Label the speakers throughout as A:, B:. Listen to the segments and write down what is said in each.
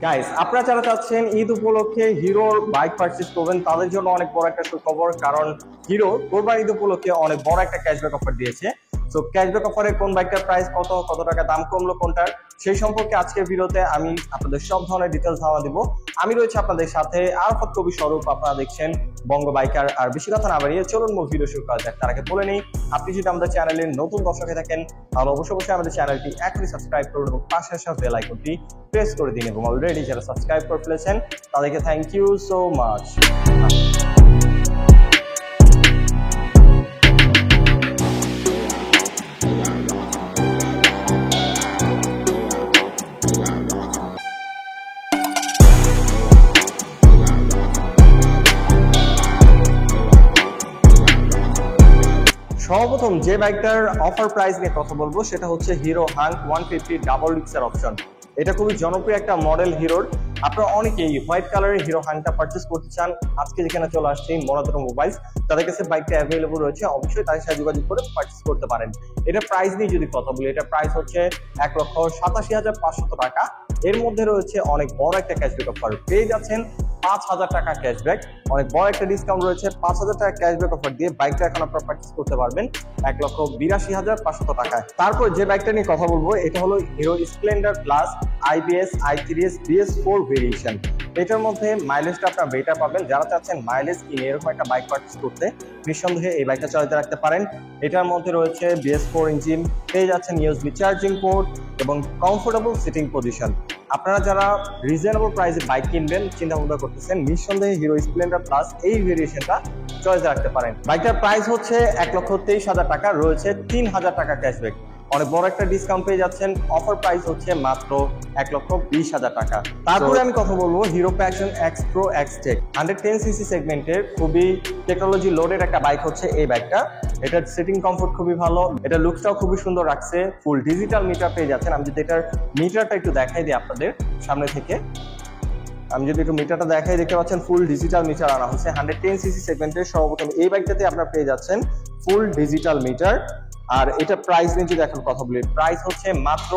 A: Guys, আপনারা যারা চাচ্ছেন ঈদ উপলক্ষে হিরোর বাইক পারচেজ করবেন তাদের জন্য অনেক বড় একটা সুখবর, কারণ হিরো কোরবানি ঈদ উপলক্ষে অনেক বড় একটা ক্যাশব্যাক অফার দিয়েছে। তো ক্যাশব্যাক অফারে কোন বাইকটার প্রাইস কত, কত টাকা দাম কমলো কোনটার, সেই সম্পর্কে আজকের ভিডিওতে আমি আপনাদের সব ধরনের ডিটেলস ধারণা দিব। আমি রয়েছে আপনাদের সাথে আরাফাত কবি স্বরূপ, আপনারা দেখছেন বঙ্গ বাইকার। আর বেশি কথা না বাড়িয়ে চলুন মূল ভিডিও শুরু করা যাক। তার আগে বলে নেই, আপনি যদি আমাদের চ্যানেলের নতুন দর্শক হয়ে থাকেন তাহলে অবশ্যই আমাদের চ্যানেলটি এখনই সাবস্ক্রাইব করুন এবং পাশে আসা বেল আইকনটি প্রেস করে দিন। এবং অলরেডি যারা সাবস্ক্রাইব করে ফেলেছেন তাদেরকে থ্যাংক ইউ সো মাচ। সর্বপ্রথম যে বাইকটার অফার প্রাইস নিয়ে কথা বলবো সেটা হচ্ছে হিরো হাঙ্ক 150 ডাবল ডিক্সের অপশন। এটা খুবই জনপ্রিয় একটা মডেল হিরোর। আপনারা অনেকেই হোয়াইট কালারের হিরো হাঙ্কটা পারচেস করতে চান। আজকে যেখানে চলে আসছে মনোতর মোবাইলস, তাদের কাছে বাইকটা অ্যাভেলেবল রয়েছে, অবশ্যই তাদের সাথে যোগাযোগ করে পারচেস করতে পারেন। এটা প্রাইস নিয়ে যদি কথা বলি, এটা প্রাইস হচ্ছে 1,87,500 টাকা। এর মধ্যে রয়েছে অনেক বড় একটা ক্যাশব্যাক অফার, পেয়ে যাচ্ছেন 5,000 টাকা ক্যাশব্যাক। অনেক বড় একটা ডিসকাউন্ট রয়েছে, 5,000 টাকা ক্যাশব্যাক অফার দিয়ে বাইকটা এখন আপনারা পারচেস করতে পারবেন 1,82,500 টাকায়। তারপর যে বাইকটা নিয়ে কথা বলবো এটা হলো hero Splendor plus IBS i3s BS4 variation. এটার মধ্যে মাইলেজটা আপনারা বেটার পাবেন। যারা চাচ্ছেন মাইলেজ কিনে এরকম একটা বাইক পারচেস করতে, নিঃসন্দেহে এই বাইকটা চালাতে রাখতে পারেন। এটার মধ্যে রয়েছে BS4 ইঞ্জিন, পেয়ে যাচ্ছেন USB চার্জিং পোর্ট এবং কমফোর্টেবল সিটিং পজিশন। আপনারা যারা রিজনেবল প্রাইসে বাইক কিনবেন চিন্তা ভাবনা করতেছেন, নিঃসন্দেহে হিরো স্প্লেন্ডার প্লাস এই ভেরিয়েশনটা চয়েস রাখতে পারেন। বাইকটার প্রাইস হচ্ছে 1,23,000 টাকা, রয়েছে 3,000 টাকা ক্যাশব্যাক। অনেক বড় একটা ডিসকাউন্ট পেয়ে যাচ্ছেন। অফার প্রাইস হচ্ছে মাত্র 1,20,000 টাকা। তারপরে আমি কথা বলবো hero passion x pro Xtec 110cc সেগমেন্টের খুবই টেকনোলজি লোডেড একটা বাইক হচ্ছে এই বাইকটা। এটার সিটিং কমফোর্ট খুবই ভালো, এটা লুকসটাও খুবই সুন্দর রাখছে। ফুল ডিজিটাল মিটার পেয়ে যাচ্ছেন। আমি যদি এটার মিটারটা একটু দেখাই দিই আপনাদের সামনে থেকে, আমি যদি একটু মিটারটা দেখাই, দেখতে পাচ্ছেন ফুল ডিজিটাল মিটার আনা হচ্ছে 110cc সেগমেন্টের। সর্বপ্রথম এই বাইকটাতে আপনারা পেয়ে যাচ্ছেন ফুল ডিজিটাল মিটার। আর এটা প্রাইস নিয়ে যদি এখন কথা বলি, প্রাইস হচ্ছে মাত্র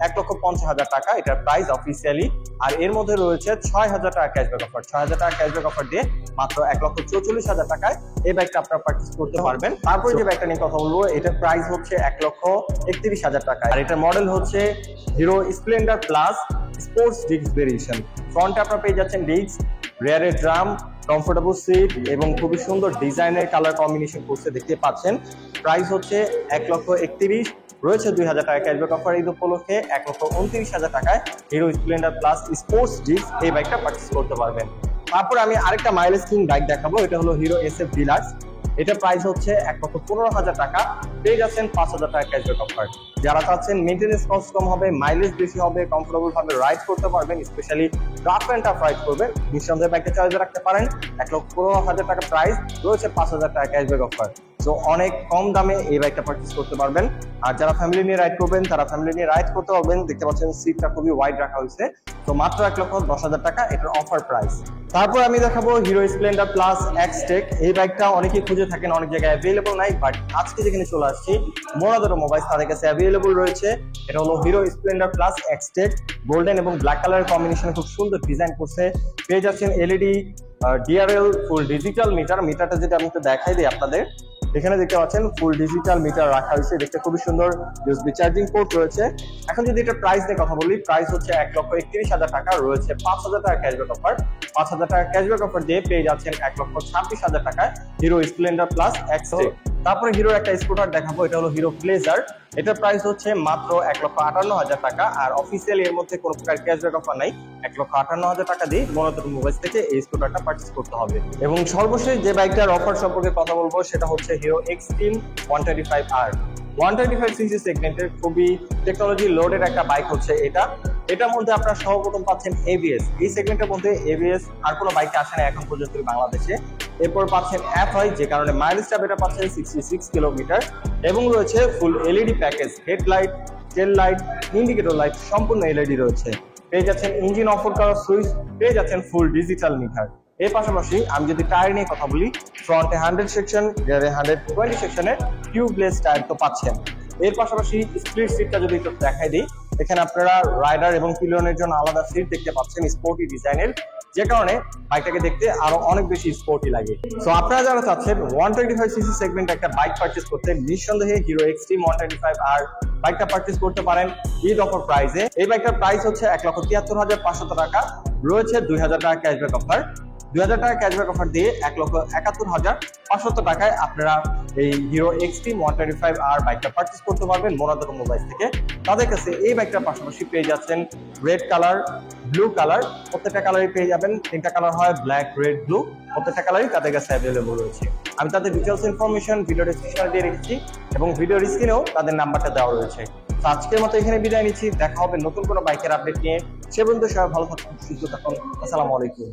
A: 1,50,000 টাকা এটার প্রাইস অফিসিয়ালি। আর এর মধ্যে রয়েছে 6,000 টাকা ক্যাশব্যাক অফার। 6,000 টাকা ক্যাশব্যাক অফার দিয়ে মাত্র 1,44,000 টাকায় এই বাইকটা আপনারা পারচেজ করতে পারবেন। তারপরে যে বাইকটা নিয়ে কথা বলবো এটার প্রাইস হচ্ছে 1,31,000 টাকা। আর এটার মডেল হচ্ছে Hero Splendor plus sports disc variation. ফ্রন্টে আপনারা পেয়ে যাচ্ছেন ডিস্ক, রিয়ারে ড্রাম, কমফোর্টেবল সিট এবং খুবই সুন্দর ডিজাইনের কালার কম্বিনেশন করতে দেখতে পাচ্ছেন। প্রাইস হচ্ছে 1,31,000, রয়েছে 2,000 টাকা ক্যাশব্যাক অফার। ঈদ উপলক্ষে 1,29,000 টাকায় Hero Splendor plus sports disc এই বাইকটা পারচেস করতে পারবেন। তারপর আমি আরেকটা মাইলেজ কিং বাইক দেখাবো, এটা হলো হিরো SF ডিলাক্স। এটা প্রাইস হচ্ছে 1,15,000 টাকা, পেয়ে যাচ্ছেন 5,000 টাকা ক্যাশব্যাক অফার। যারা চাচ্ছেন মেইনটেনেন্স কস্ট কম হবে, মাইলেজ বেশি হবে, কমফোর্টেবল ভাবে রাইড করতে পারবেন, specially rough and tough ride করবেন, নিঃসন্দেহে বাইকটা চয়েস রাখতে পারেন। 1,15,000 টাকা প্রাইস, রয়েছে 5,000 টাকা ক্যাশব্যাক অফার। তো অনেক কম দামে এই বাইকটা পারচেস করতে পারবেন। আর যারা ফ্যামিলি নিয়ে রাইড করবেন তারা ফ্যামিলি নিয়ে রাইড করতে পারবেন। দেখতে পাচ্ছেন সিটটা খুবই ওয়াইড রাখা হয়েছে। তো মাত্র 1,10,000 টাকা এটার অফার প্রাইস। তারপর আমি দেখাবো হিরো স্প্লেন্ডার প্লাস এক্সটেক। এই বাইকটা অনেকেই খুঁজে থাকেন, অনেক জায়গায় অ্যাভেলেবল নাই, বাট আজকে যেখানে চলে আসছি মোরাদোর মোবাইল তাদের কাছে অ্যাভেলেবল রয়েছে। এটা হলো hero Splendor plus Xtec. Golden এবং ব্ল্যাক কালারের কম্বিনেশন খুব সুন্দর ডিজাইন করছে। পেয়ে যাচ্ছেন LED DRL full digital meter. মিটারটা যেটা আমি একটু দেখাই দিই আপনাদের, এখানে দেখতে পাচ্ছেন ফুল ডিজিটাল মিটার রাখা হয়েছে, দেখতে খুবই সুন্দর। USB চার্জিং পোর্ট রয়েছে। এখন যদি এটা প্রাইস নিয়ে কথা বলি, প্রাইস হচ্ছে 1,31,000 টাকা, রয়েছে 5,000 টাকা ক্যাশব্যাক অফার। 5,000 টাকা ক্যাশব্যাক অফার দিয়ে পেয়ে যাচ্ছেন 1,26,000 টাকায় হিরো স্প্লেন্ডার প্লাস এক্সটেক। তারপরে হিরোর একটা স্কুটার দেখাবো, এটা হলো হিরো প্লেজার। এটার প্রাইস হচ্ছে মাত্র 1,58,000 টাকা। আর অফিসিয়ালি এর মধ্যে কোনো প্রকার ক্যাশব্যাক অফার নাই। 1,58,000 টাকা দিয়ে মনোতর মোবাইল থেকে এই স্কুটারটা পারচেস করতে হবে। এবং সর্বশেষ যে বাইকটার অফার সম্পর্কে কথা বলবো সেটা হচ্ছে হিরো এক্সট্রিম 125R। 125cc সেগমেন্টের খুবই টেকনোলজি লোডেড একটা বাইক হচ্ছে এটা। এটার মধ্যে আপনারা সর্বপ্রথম পাচ্ছেন ABS। এই সেগমেন্টের মধ্যে ABS আর কোনো বাইকে আসে না এখন পর্যন্ত বাংলাদেশে। এরপর পাচ্ছেন FI, যে কারণে মাইলেজটা বেটার পাচ্ছেন 66 কিলোমিটার। এবং রয়েছে ফুল LED প্যাকেজ, হেডলাইট, টেল লাইট, ইন্ডিকেটর লাইট সম্পূর্ণ LED রয়েছে। পেয়ে যাচ্ছেন ইঞ্জিন অফ করার সুইচ, পেয়ে যাচ্ছেন ফুল ডিজিটাল মিটার। এর পাশাপাশি আমি যদি টায়ার নিয়ে কথা বলি, ফ্রন্টে 100 সেকশন, রিয়ারে 120 সেকশনের টিউবলেস টায়ার তো পাচ্ছেন। এর পাশাপাশি স্প্লিট সিটটা যদি একটু দেখাই দিই, এখানে আপনারা রাইডার এবং পিলিয়নের জন্য আলাদা সিট দেখতে পাচ্ছেন স্পোর্টি ডিজাইনের, যে কারণে বাইকটাকে দেখতে আরো অনেক বেশি স্পোর্টি লাগে। সো আপনারা যারা চাচ্ছেন 125cc সেগমেন্ট একটা বাইক পারচেজ করতে, নিঃসন্দেহে হিরো এক্সট্রিম 125R বাইকটা পারচেজ করতে পারেন ঈদ অফার প্রাইসে। এই বাইকটার প্রাইস হচ্ছে 1,73,500 টাকা, রয়েছে 2,000 টাকা ক্যাশব্যাক অফার। 2,000 টাকা ক্যাশব্যাক অফার দিয়ে 1,71,500 টাকায় আপনারা এই হিরো এক্সট্রিম 125R বাইকটা পারচেজ করতে পারবেন মোরাদা মোবাইল থেকে। তাদের কাছে এই বাইকটার পাশাপাশি পেয়ে যাচ্ছেন রেড কালার, ব্লু কালার, প্রত্যেকটা কালারই পেয়ে যাবেন। 3টা কালার হয়, ব্ল্যাক, রেড, ব্লু, প্রত্যেকটা কালারই তাদের কাছে অ্যাভেলেবল রয়েছে। আমি তাদের ডিটেলস ইনফরমেশন ভিডিও ডেসক্রিপশনে দিয়ে রেখেছি এবং ভিডিওর স্ক্রিনেও তাদের নাম্বারটা দেওয়া রয়েছে। তো আজকের মতো এখানে বিদায় নিচ্ছি, দেখা হবে নতুন কোনো বাইকের আপডেট নিয়ে। সে পর্যন্ত সবাই ভালো থাকুন, সুস্থ থাকুন। আসসালামু আলাইকুম।